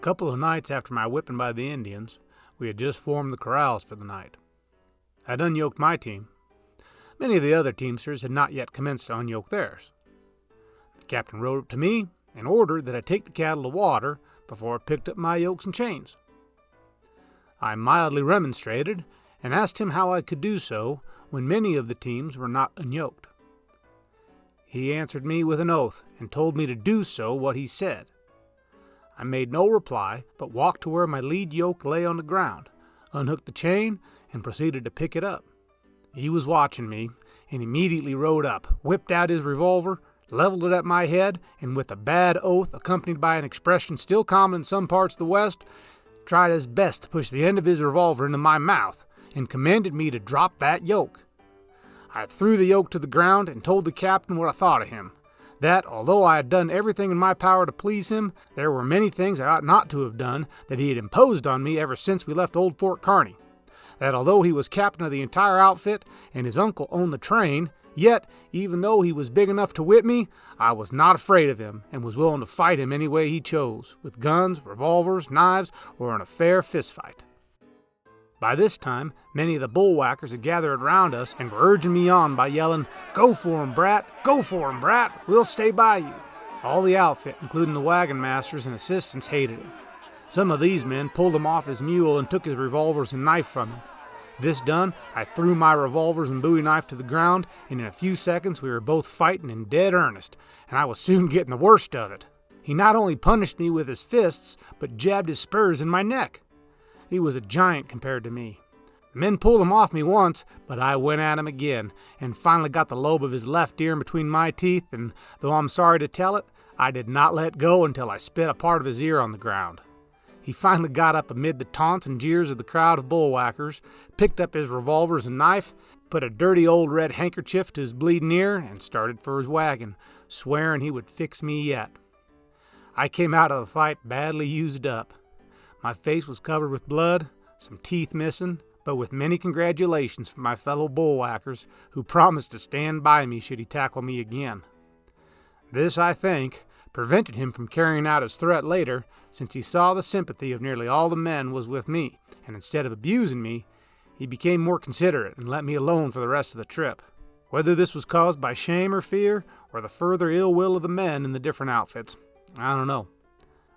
couple of nights after my whipping by the Indians, we had just formed the corrals for the night. I'd unyoked my team. Many of the other teamsters had not yet commenced to unyoke theirs. The captain rode up to me and ordered that I take the cattle to water before I picked up my yokes and chains. I mildly remonstrated and asked him how I could do so when many of the teams were not unyoked. He answered me with an oath and told me to do so what he said. I made no reply, but walked to where my lead yoke lay on the ground, unhooked the chain, and proceeded to pick it up. He was watching me, and immediately rode up, whipped out his revolver, leveled it at my head, and with a bad oath, accompanied by an expression still common in some parts of the West, tried his best to push the end of his revolver into my mouth, and commanded me to drop that yoke. I threw the yoke to the ground and told the captain what I thought of him. That, although I had done everything in my power to please him, there were many things I ought not to have done that he had imposed on me ever since we left Old Fort Kearny. That although he was captain of the entire outfit and his uncle owned the train, yet, even though he was big enough to whip me, I was not afraid of him and was willing to fight him any way he chose, with guns, revolvers, knives, or in a fair fistfight. By this time, many of the bullwhackers had gathered around us and were urging me on by yelling, "Go for him, Brat! Go for him, Brat! We'll stay by you!" All the outfit, including the wagon masters and assistants, hated him. Some of these men pulled him off his mule and took his revolvers and knife from him. This done, I threw my revolvers and bowie knife to the ground, and in a few seconds we were both fighting in dead earnest, and I was soon getting the worst of it. He not only punished me with his fists, but jabbed his spurs in my neck. He was a giant compared to me. The men pulled him off me once, but I went at him again, and finally got the lobe of his left ear in between my teeth, and though I'm sorry to tell it, I did not let go until I spit a part of his ear on the ground. He finally got up amid the taunts and jeers of the crowd of bullwhackers, picked up his revolvers and knife, put a dirty old red handkerchief to his bleeding ear, and started for his wagon, swearing he would fix me yet. I came out of the fight badly used up. My face was covered with blood, some teeth missing, but with many congratulations from my fellow bullwhackers who promised to stand by me should he tackle me again. This, I think, prevented him from carrying out his threat later, since he saw the sympathy of nearly all the men was with me, and instead of abusing me, he became more considerate and let me alone for the rest of the trip. Whether this was caused by shame or fear, or the further ill will of the men in the different outfits, I don't know.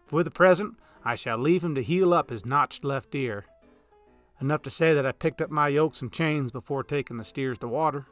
For the present, I shall leave him to heal up his notched left ear. Enough to say that I picked up my yokes and chains before taking the steers to water.